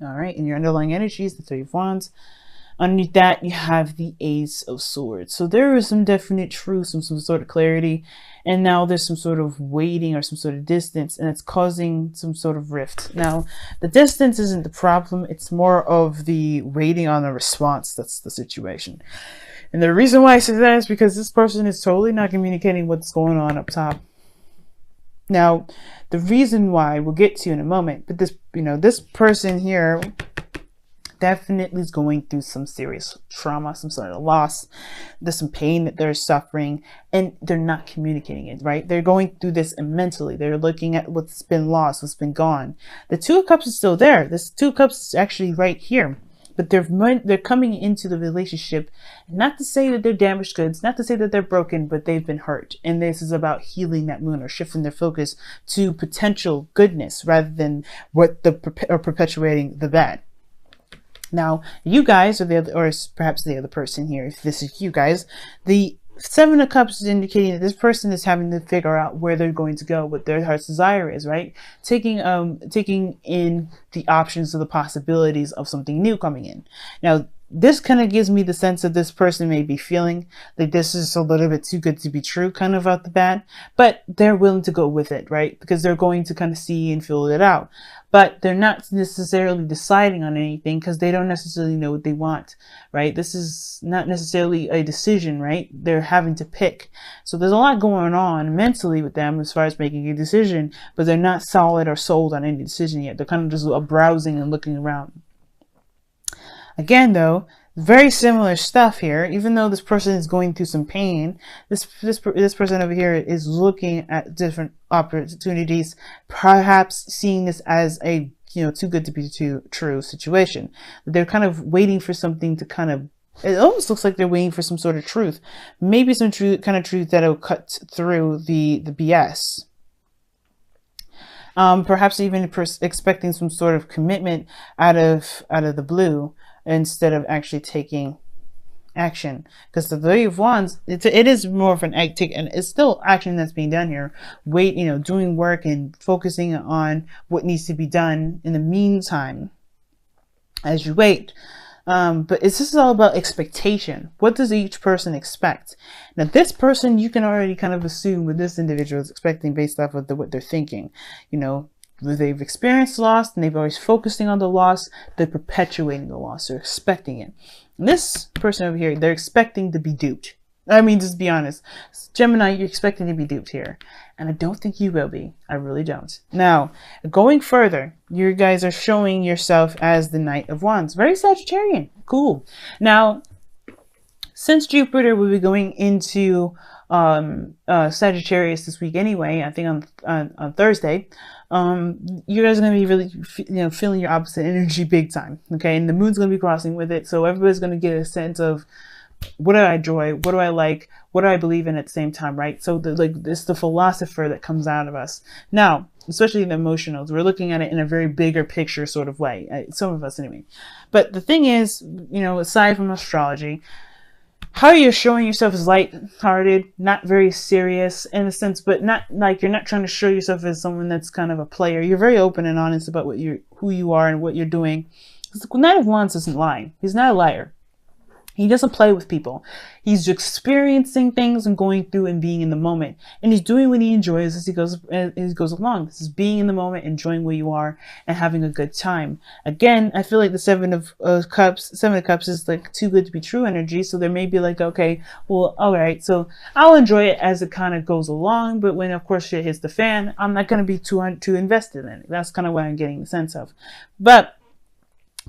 All right, in your underlying energies, the Three of Wands. Underneath that, you have the Ace of Swords. So there is some definite truth, some sort of clarity, and now there's some sort of waiting or some sort of distance, and it's causing some sort of rift. Now, the distance isn't the problem, it's more of the waiting on a response that's the situation. And the reason why I say that is because this person is totally not communicating what's going on up top. Now, the reason why we'll get to in a moment, but this person here definitely is going through some serious trauma, some sort of loss. There's some pain that they're suffering, and they're not communicating it, right? They're going through this mentally. They're looking at what's been lost, what's been gone. The Two of Cups is still there. This Two of Cups is actually right here. But they're coming into the relationship, not to say that they're damaged goods, not to say that they're broken, but they've been hurt. And this is about healing that wound or shifting their focus to potential goodness rather than perpetuating the bad. Now, you guys, or perhaps the other person here, if this is you guys, the Seven of Cups is indicating that this person is having to figure out where they're going to go, what their heart's desire is, right? Taking in the options of the possibilities of something new coming in. Now, this kind of gives me the sense that this person may be feeling like this is a little bit too good to be true kind of out the bat, but they're willing to go with it, right? Because they're going to kind of see and feel it out. But they're not necessarily deciding on anything because they don't necessarily know what they want, right? This is not necessarily a decision, right? They're having to pick. So there's a lot going on mentally with them as far as making a decision, but they're not solid or sold on any decision yet. They're kind of just browsing and looking around. Again, though, very similar stuff here. Even though this person is going through some pain, this person over here is looking at different opportunities, perhaps seeing this as a too good to be true situation. They're kind of waiting for something to kind of. It almost looks like they're waiting for some sort of truth, maybe some truth that'll cut through the BS. Perhaps even expecting some sort of commitment out of the blue, instead of actually taking action, because the Three of Wands, it is more of an act, and it's still action that's being done here. Doing work and focusing on what needs to be done in the meantime as you wait. But this is all about expectation. What does each person expect? Now, this person, you can already kind of assume what this individual is expecting based off of what they're thinking. They've experienced loss and they've always focusing on the loss. They're perpetuating the loss. They're expecting it. And this person over here, they're expecting to be duped. I mean, just be honest. Gemini, you're expecting to be duped here. And I don't think you will be. I really don't. Now, going further, you guys are showing yourself as the Knight of Wands. Very Sagittarian. Cool. Now, since Jupiter will be going into Sagittarius this week anyway, I think on Thursday, you guys are going to be really feeling your opposite energy big time, okay? And the moon's going to be crossing with it, so everybody's going to get a sense of what do I enjoy, what do I like, what do I believe in at the same time, right? So it's the philosopher that comes out of us now, especially the emotionals. We're looking at it in a very bigger picture sort of way, some of us anyway. But the thing is, aside from astrology, how you're showing yourself is light-hearted, not very serious in a sense, but not like you're not trying to show yourself as someone that's kind of a player. You're very open and honest about who you are and what you're doing. The Knight of Wands doesn't lie. He's not a liar. He doesn't play with people. He's experiencing things and going through and being in the moment. And he's doing what he enjoys as he goes along. This is being in the moment, enjoying where you are, and having a good time. Again, I feel like the Seven of Cups is like too good to be true energy. So there may be like, okay, well, all right, so I'll enjoy it as it kind of goes along. But when, of course, shit hits the fan, I'm not going to be too invested in it. That's kind of what I'm getting the sense of. But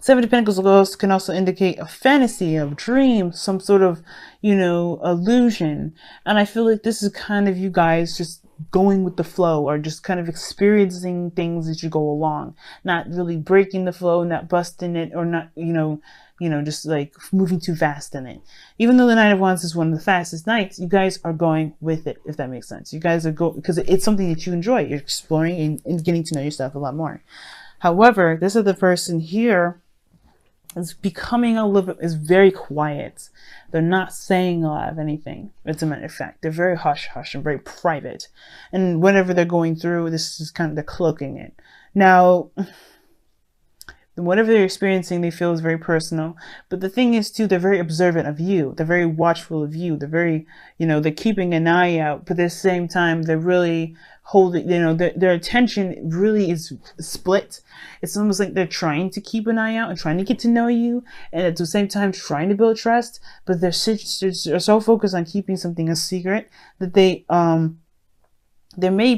Seven of Pentacles can also indicate a fantasy, a dream, some sort of, illusion. And I feel like this is kind of you guys just going with the flow, or just kind of experiencing things as you go along, not really breaking the flow, not busting it, or not, just like moving too fast in it. Even though the Knight of Wands is one of the fastest knights, you guys are going with it, if that makes sense. You guys are because it's something that you enjoy. You're exploring and getting to know yourself a lot more. However, this other person here is becoming is very quiet. They're not saying a lot of anything. As a matter of fact, they're very hush-hush and very private. And whenever they're going through, this is kind of, they're cloaking it. Now, whatever they're experiencing, they feel is very personal. But the thing is too, they're very observant of you. They're very watchful of you. They're very, they're keeping an eye out, but at the same time, they're really holding, their attention really is split. It's almost like they're trying to keep an eye out and trying to get to know you, and at the same time trying to build trust, but they're so focused on keeping something a secret that they may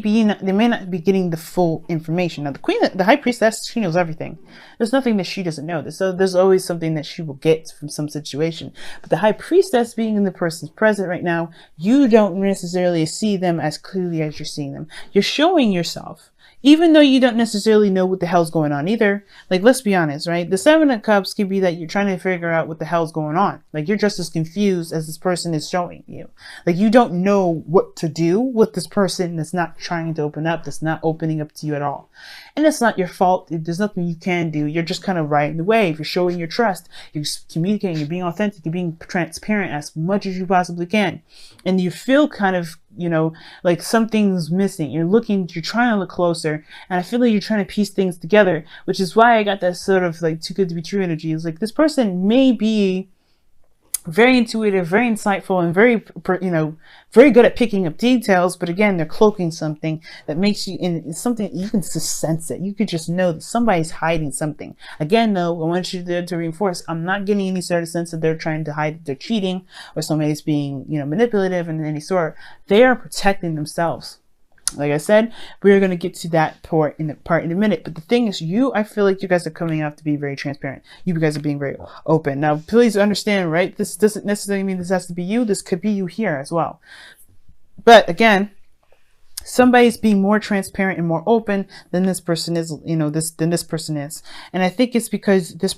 not be getting the full information. Now, the high priestess, she knows everything. There's nothing that she doesn't know. So there's always something that she will get from some situation. But the high priestess, being in the person's present right now, you don't necessarily see them as clearly as you're seeing them. You're showing yourself, even though you don't necessarily know what the hell's going on either. Like, let's be honest, right? The Seven of Cups could be that you're trying to figure out what the hell's going on. Like, you're just as confused as this person is showing you. Like, you don't know what to do with this person that's not trying to open up, that's not opening up to you at all. And it's not your fault. There's nothing you can do. You're just kind of riding the wave. You're showing your trust. You're communicating. You're being authentic. You're being transparent as much as you possibly can. And you feel kind of, like something's missing. You're trying to look closer. And I feel like you're trying to piece things together, which is why I got that sort of like too good to be true energy. It's like this person may be very intuitive, very insightful, and very good at picking up details. But again, they're cloaking something that makes you, and it's something you can just sense it. You could just know that somebody's hiding something. Again, though, I want you to reinforce, I'm not getting any sort of sense that they're trying to hide, they're cheating, or somebody's being, manipulative in any sort. They are protecting themselves. Like I said, we're going to get to that part in a minute. But the thing is, I feel like you guys are coming out to be very transparent. You guys are being very open. Now, please understand, right? This doesn't necessarily mean this has to be you. This could be you here as well. But again, somebody's being more transparent and more open than this person is, than this person is. And I think it's because this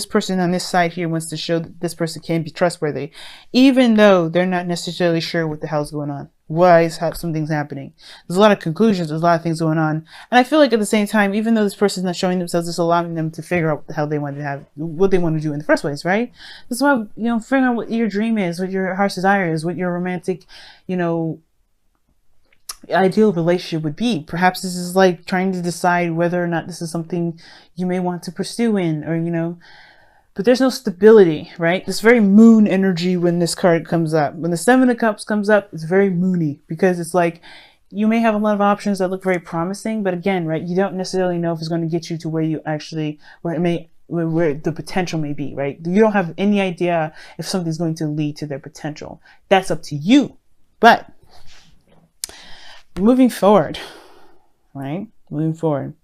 person on this side here wants to show that this person can be trustworthy, even though they're not necessarily sure what the hell's going on. Why is something's happening? There's a lot of conclusions. There's a lot of things going on. And I feel like at the same time, even though this person's not showing themselves, it's allowing them to figure out what the hell they want to have, what they want to do in the first place, right? That's why, figuring out what your dream is, what your heart's desire is, what your romantic, ideal relationship would be. Perhaps this is like trying to decide whether or not this is something you may want to pursue in, or, but there's no stability, right? This very moon energy when this card comes up. When the Seven of Cups comes up, it's very moony, because it's like you may have a lot of options that look very promising, but again, right, you don't necessarily know if it's going to get you to where you actually, where the potential may be, right? You don't have any idea if something's going to lead to their potential. That's up to you. But moving forward, right? Moving forward,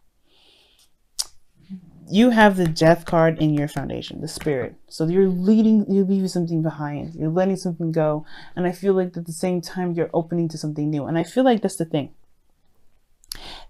you have the Death card in your foundation, the Spirit. So you're leaving something behind. You're letting something go. And I feel like at the same time, you're opening to something new. And I feel like that's the thing.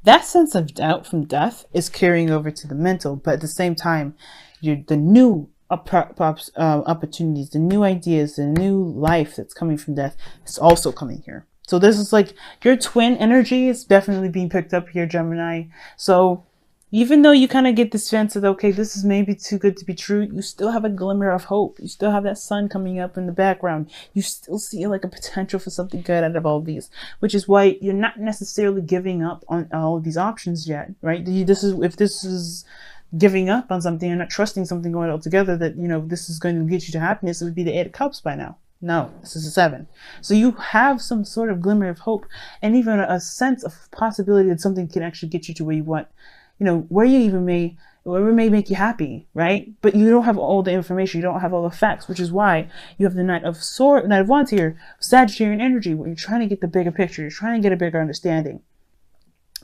That sense of doubt from death is carrying over to the mental. But at the same time, the new opportunities, the new ideas, the new life that's coming from death is also coming here. So this is like your twin energy is definitely being picked up here, Gemini. So even though you kind of get this sense of, okay, this is maybe too good to be true, you still have a glimmer of hope. You still have that sun coming up in the background. You still see like a potential for something good out of all these, which is why you're not necessarily giving up on all of these options yet, right? If this is giving up on something and not trusting something going altogether that, this is going to get you to happiness, it would be the Eight of Cups by now. No, this is a 7. So you have some sort of glimmer of hope and even a sense of possibility that something can actually get you to where you want, wherever may make you happy, right? But you don't have all the information. You don't have all the facts, which is why you have the Knight of Wands here, Sagittarian energy, where you're trying to get the bigger picture. You're trying to get a bigger understanding.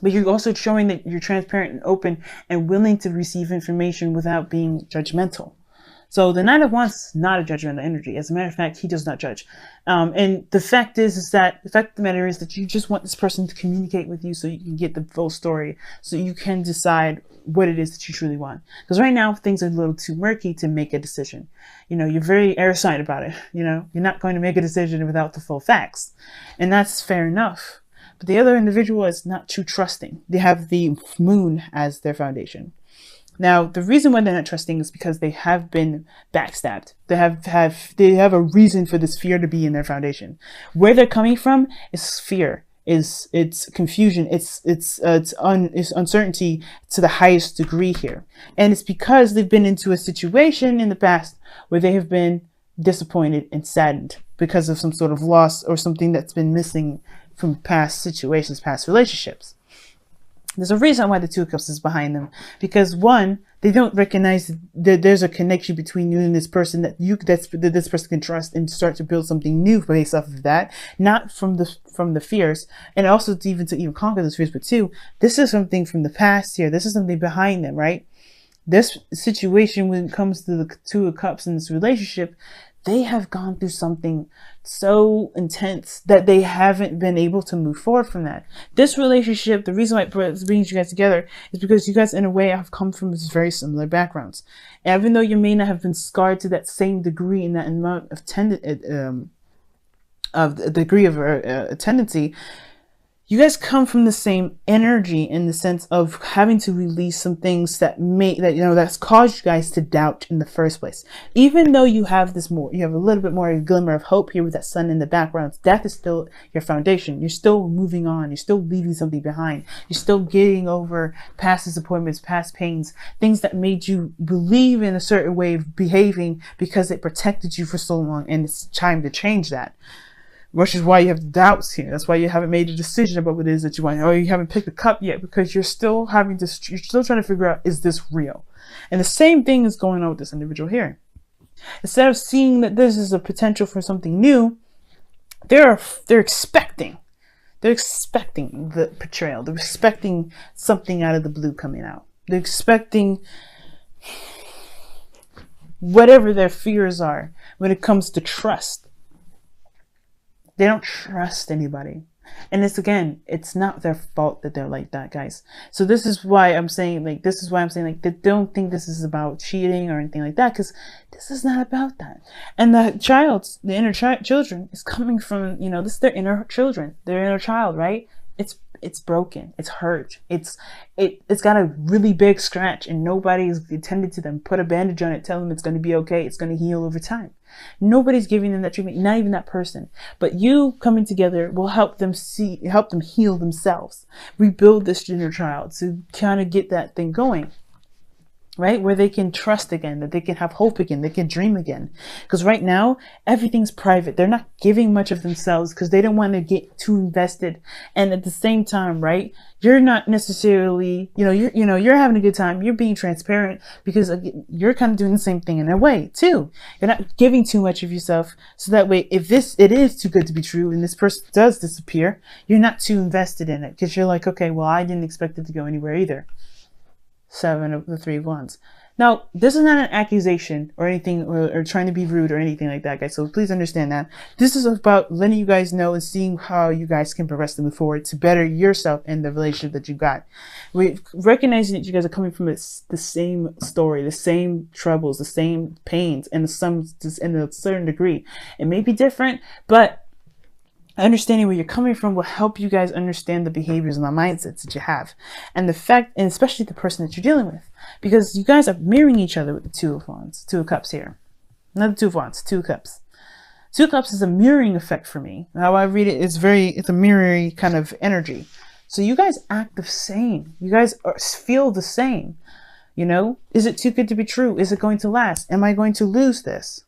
But you're also showing that you're transparent and open and willing to receive information without being judgmental. So the Knight of Wands is not a judgmental energy. As a matter of fact, he does not judge. And the fact is that the fact of the matter is that you just want this person to communicate with you so you can get the full story, so you can decide what it is that you truly want. Because right now things are a little too murky to make a decision. You're very airtight about it. You're not going to make a decision without the full facts, and that's fair enough. But the other individual is not too trusting. They have the moon as their foundation. Now, the reason why they're not trusting is because they have been backstabbed. They have a reason for this fear to be in their foundation. Where they're coming from is fear. it's confusion, it's uncertainty to the highest degree here. And it's because they've been into a situation in the past where they have been disappointed and saddened because of some sort of loss or something that's been missing from past situations, past relationships. There's a reason why the Two of Cups is behind them, because one, they don't recognize that there's a connection between you and this person that this person can trust and start to build something new based off of that, not from the fears, and also to even conquer those fears. But two, this is something from the past here. This is something behind them, right? This situation, when it comes to the Two of Cups in this relationship, they have gone through something so intense that they haven't been able to move forward from that. This relationship, the reason why it brings you guys together is because you guys, in a way, have come from very similar backgrounds. And even though you may not have been scarred to that same degree in that amount of tendency, you guys come from the same energy in the sense of having to release some things that's caused you guys to doubt in the first place. Even though you have you have a little bit more of a glimmer of hope here with that sun in the background, death is still your foundation. You're still moving on. You're still leaving something behind. You're still getting over past disappointments, past pains, things that made you believe in a certain way of behaving because it protected you for so long, and it's time to change that. Which is why you have doubts here. That's why you haven't made a decision about what it is that you want. Or you haven't picked a cup yet, because you're still trying to figure out, is this real? And the same thing is going on with this individual here. Instead of seeing that this is a potential for something new, they're expecting the betrayal. They're expecting something out of the blue coming out. They're expecting whatever their fears are when it comes to trust. They don't trust anybody. And it's not their fault that they're like that, guys. So this is why I'm saying, they don't think this is about cheating or anything like that, because this is not about that. And the inner children is coming from, this is their inner children, their inner child, right? It's broken, it's hurt, it's got a really big scratch, and nobody's attended to them, put a bandage on it, tell them it's going to be okay, it's going to heal over time. Nobody's giving them that treatment, not even that person. But you coming together will help them heal themselves, rebuild this inner child to kind of get that thing going, right? Where they can trust again, that they can have hope again, they can dream again. Because right now, everything's private. They're not giving much of themselves because they don't want to get too invested. And at the same time, right, you're not necessarily, you're having a good time. You're being transparent because you're kind of doing the same thing in a way too. You're not giving too much of yourself. So that way, if it is too good to be true and this person does disappear, you're not too invested in it because you're like, okay, well, I didn't expect it to go anywhere either. 7 of the 3 of Wands. Now, this is not an accusation or anything, or trying to be rude or anything like that, guys. So please understand that. This is about letting you guys know and seeing how you guys can progress to move forward to better yourself and the relationship that you got. We recognizing that you guys are coming from the same story, the same troubles, the same pains, and in a certain degree. It may be different, but understanding where you're coming from will help you guys understand the behaviors and the mindsets that you have, and especially the person that you're dealing with, because you guys are mirroring each other with the Two of Wands, Two of Cups here, not the Two of Wands, Two of Cups. Two of Cups is a mirroring effect for me. How I read it is it's a mirroring kind of energy. So you guys act the same. You guys feel the same. Is it too good to be true? Is it going to last? Am I going to lose this?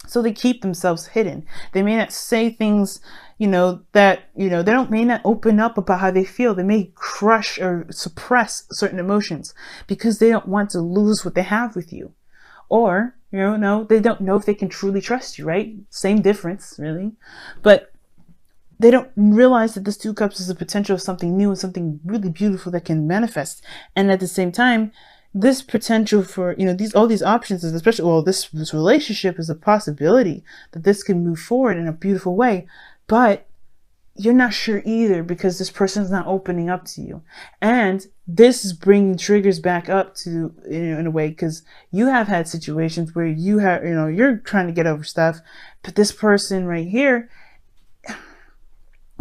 So they keep themselves hidden. They may not say things, they may not open up about how they feel. They may crush or suppress certain emotions because they don't want to lose what they have with you. Or, they don't know if they can truly trust you, right? Same difference, really. But they don't realize that this Two of Cups is a potential of something new and something really beautiful that can manifest. And at the same time, this potential for, all these options is especially, this relationship is a possibility that this can move forward in a beautiful way, but you're not sure either because this person's not opening up to you. And this is bringing triggers back up to, in a way, because you have had situations where you're trying to get over stuff, but this person right here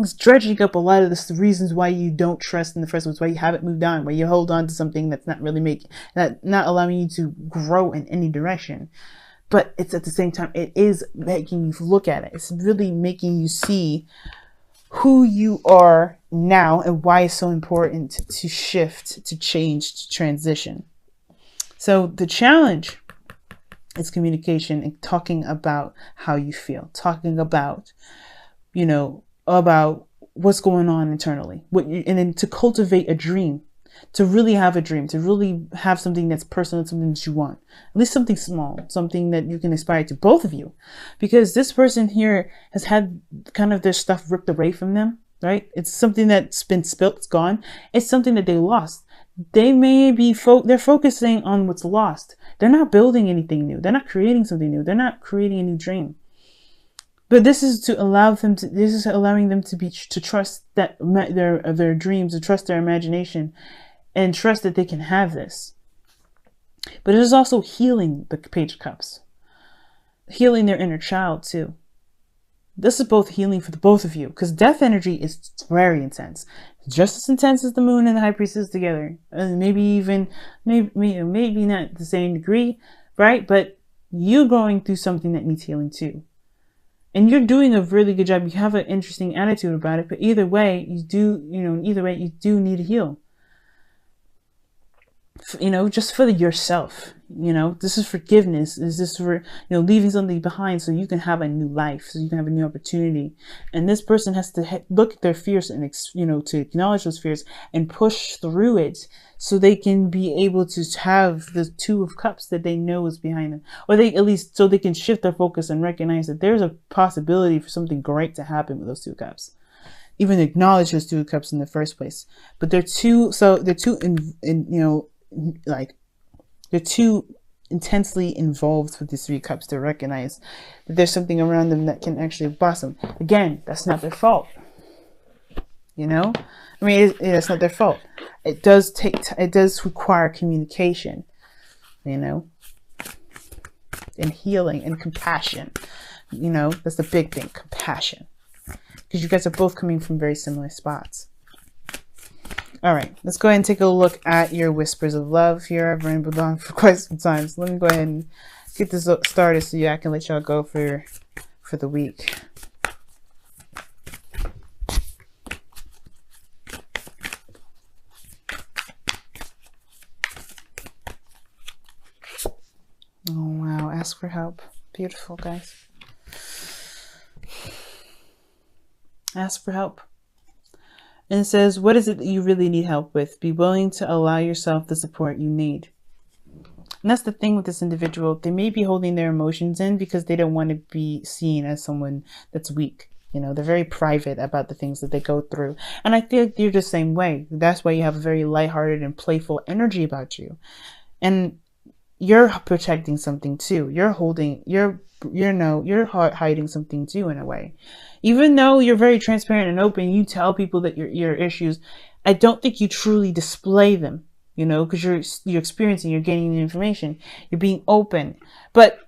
is dredging up a lot of the reasons why you don't trust in the first place, why you haven't moved on, why you hold on to something that's not really not allowing you to grow in any direction. But it's at the same time, it is making you look at it. It's really making you see who you are now and why it's so important to shift, to change, to transition. So the challenge is communication and talking about how you feel, talking about, about what's going on internally, and then to cultivate a dream, to really have a dream, to really have something that's personal, something that you want, at least something small, something that you can aspire to, both of you, because this person here has had kind of their stuff ripped away from them, right? It's something that's been spilt, it's gone. It's something that they lost. They may be, they're focusing on what's lost. They're not building anything new. They're not creating something new. They're not creating a new dream. But this is to allow them to, this is allowing them to trust that their dreams, to trust their imagination, and trust that they can have this. But it is also healing the Page of Cups, healing their inner child too. This is both healing for the both of you, because death energy is very intense, just as intense as the moon and the high priestess together, and maybe not the same degree, right? But you're going through something that needs healing too. And you're doing a really good job. You have an interesting attitude about it, but either way, you do need to heal. Just for yourself. This is forgiveness. This is for, leaving something behind so you can have a new life, so you can have a new opportunity. And this person has to look at their fears and, to acknowledge those fears and push through it so they can be able to have the Two of Cups that they know is behind them. Or they, at least, so they can shift their focus and recognize that there's a possibility for something great to happen with those Two Cups. Even acknowledge those Two of Cups in the first place. But they're too intensely involved with the Three Cups to recognize that there's something around them that can actually blossom. Again, that's not their fault. It's not their fault. It does require communication, and healing and compassion. That's the big thing, compassion, because you guys are both coming from very similar spots. All right, let's go ahead and take a look at your whispers of love here. I've rambled on for quite some time, so let me go ahead and get this started so I can let y'all go for the week. Oh wow, ask for help. Beautiful, guys. Ask for help. And it says, what is it that you really need help with? Be willing to allow yourself the support you need. And that's the thing with this individual. They may be holding their emotions in because they don't want to be seen as someone that's weak. They're very private about the things that they go through. And I feel like you're the same way. That's why you have a very lighthearted and playful energy about you. And you're protecting something too. You're hiding something too in a way. Even though you're very transparent and open, you tell people that your issues, I don't think you truly display them, because you're experiencing, you're gaining the information, you're being open. But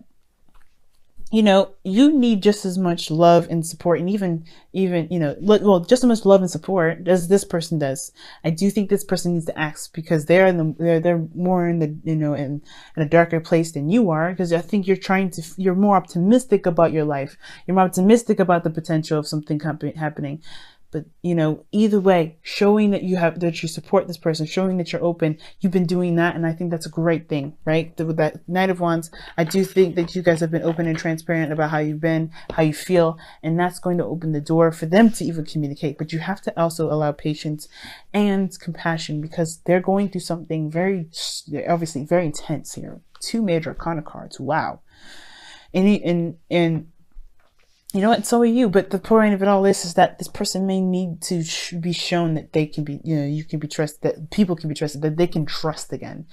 you need just as much love and support, and even just as much love and support as this person does. I do think this person needs to ask, because they're more in the in a darker place than you are, because I think you're more optimistic about your life. You're more optimistic about the potential of something happening. But either way, showing that you support this person, showing that you're open, you've been doing that, and I think that's a great thing, right? With that Knight of Wands, I do think that you guys have been open and transparent about how you've been, how you feel, and that's going to open the door for them to even communicate. But you have to also allow patience and compassion, because they're going through something obviously very intense here. 2 major arcana cards, wow. And so are you. But the point of it all is that this person may need to be shown that they can be, you can be trusted, that people can be trusted, that they can trust again.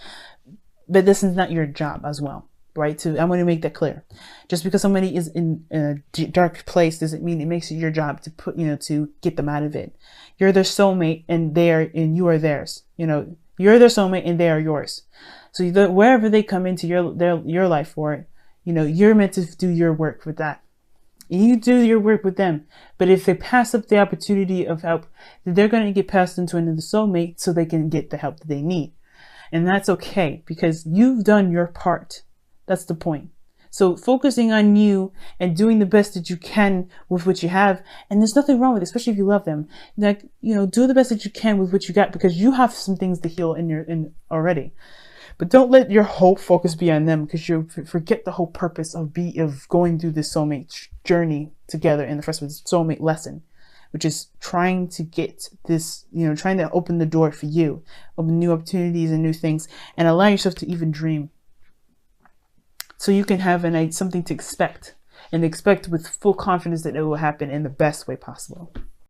But this is not your job as well, right? So I'm going to make that clear. Just because somebody is in a dark place doesn't mean it makes it your job to to get them out of it. You're their soulmate, and you are theirs. You're their soulmate, and they are yours. So wherever they come into your life for, you're meant to do your work with that. You do your work with them. But if they pass up the opportunity of help, they're going to get passed into another soulmate so they can get the help that they need. And that's okay, because you've done your part. That's the point. So focusing on you and doing the best that you can with what you have. And there's nothing wrong with it, especially if you love them. Like, you know, do the best that you can with what you got, because you have some things to heal in already. But don't let your whole focus be on them, because you forget the whole purpose of going through this soulmate journey together in the first place, soulmate lesson, which is trying to get this, you know, trying to open the door for you, open new opportunities and new things, and allow yourself to even dream. So you can have something to expect, and expect with full confidence that it will happen in the best way possible.